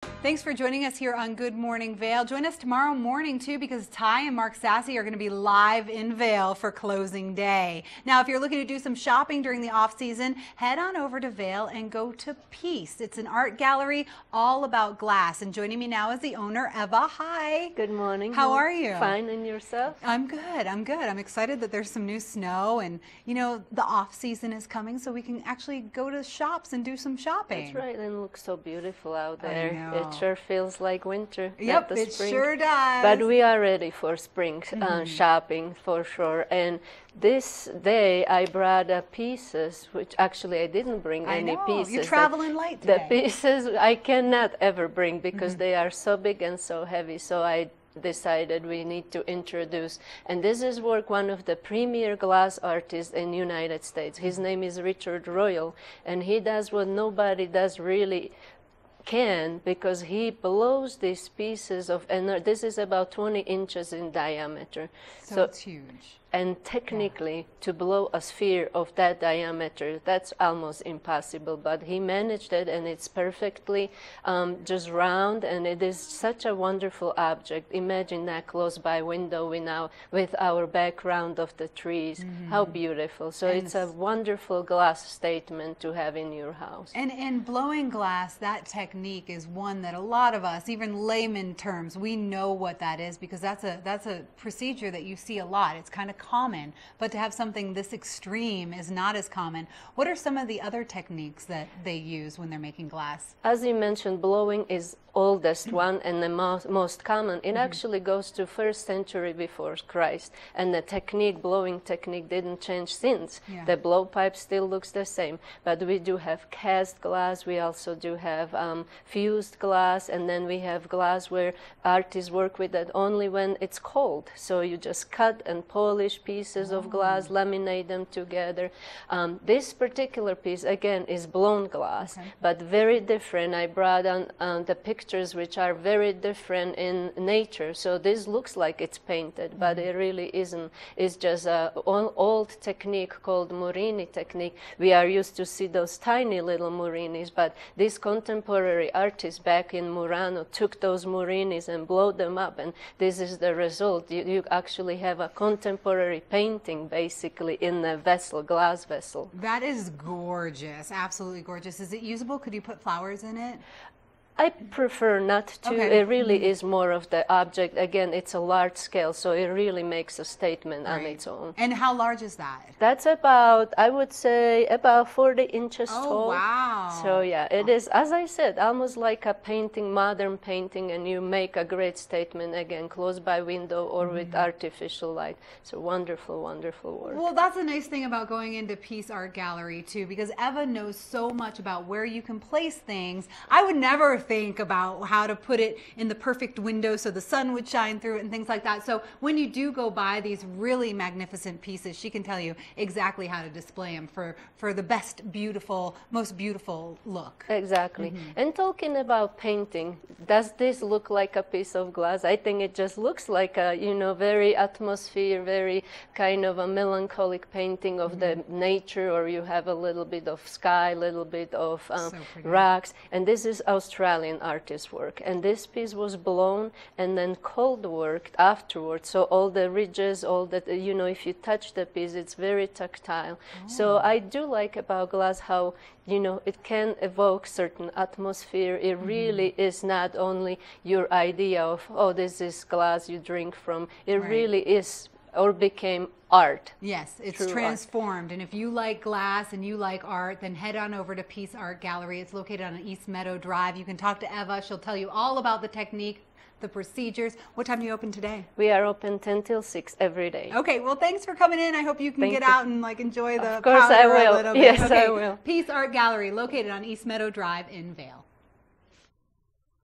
Thanks for joining us here on Good Morning Vail. Join us tomorrow morning, too, because Ty and Mark Sassy are going to be live in Vail for closing day. Now, if you're looking to do some shopping during the off-season, head on over to Vail and go to Peace. It's an art gallery all about glass. And joining me now is the owner, Eva. Hi. Good morning. How are you? Fine, and yourself? I'm good. I'm good. I'm excited that there's some new snow, and, you know, the off-season is coming, so we can actually go to shops and do some shopping. That's right, and it looks so beautiful out there. I know. It sure feels like winter. Yep, it sure does. But we are ready for spring shopping for sure. And this day I brought pieces, which actually I didn't bring any pieces. You're traveling light today. The pieces I cannot ever bring because they are so big and so heavy. So I decided we need to introduce, and this is work one of the premier glass artists in United States. His name is Richard Royal, and he does what nobody does really can, because he blows these pieces of, and this is about 20 inches in diameter. So it's huge. And technically, to blow a sphere of that diameter, that's almost impossible. But he managed it, and it's perfectly just round, and it is such a wonderful object. Imagine that close by window with our background of the trees. How beautiful. So it's a wonderful glass statement to have in your house. And blowing glass, that technique is one that a lot of us, even layman terms, we know what that is, because that's a procedure that you see a lot. It's kind of common, but to have something this extreme is not as common. What are some of the other techniques that they use when they're making glass? As you mentioned, blowing is oldest one and the most common. It actually goes to 1st century before Christ, and the blowing technique didn't change since. The blowpipe still looks the same, but we do have cast glass, we also do have fused glass, and then we have glass where artists work with that only when it's cold. So you just cut and polish pieces of glass, laminate them together. This particular piece, again, is blown glass, but very different. I brought on the pictures which are very different in nature. So this looks like it's painted, but it really isn't. It's just an old technique called Murini technique. We are used to see those tiny little Murinis, but these contemporary artists back in Murano took those Murinis and blew them up, and this is the result. You actually have a contemporary painting basically in a vessel, glass vessel. That is gorgeous, absolutely gorgeous. Is it usable? Could you put flowers in it? I prefer not to. It really is more of the object. Again, it's a large scale, so it really makes a statement on its own. And how large is that? That's about, I would say, about 40 inches tall. Oh, wow. So yeah, it is, as I said, almost like a painting, modern painting, and you make a great statement, again, close by window or with artificial light. It's a wonderful, wonderful work. Well, that's a nice thing about going into Peace Art Gallery, too, because Eva knows so much about where you can place things. I would never think about how to put it in the perfect window so the sun would shine through it and things like that. So when you do go buy these really magnificent pieces, she can tell you exactly how to display them for the best, beautiful, most beautiful look. Exactly. And talking about painting, does this look like a piece of glass? I think it just looks like a, you know, very atmosphere, very kind of a melancholic painting of the nature, or you have a little bit of sky, a little bit of rocks. And this is Australian artist work, and this piece was blown and then cold worked afterwards. So all the ridges, all that, you know, if you touch the piece, it's very tactile. So I do like about glass how, you know, it can evoke certain atmosphere. It really is not only your idea of, oh, this is glass you drink from. It really is or became art. Yes, it's transformed. And if you like glass and you like art, then head on over to Peace Art Gallery. It's located on East Meadow Drive. You can talk to Eva. She'll tell you all about the technique, the procedures. What time do you open today? We are open 10 till 6 every day. Okay, well, thanks for coming in. I hope you can get out and like enjoy the powder a little bit. Yes, I will. Peace Art Gallery, located on East Meadow Drive in Vail.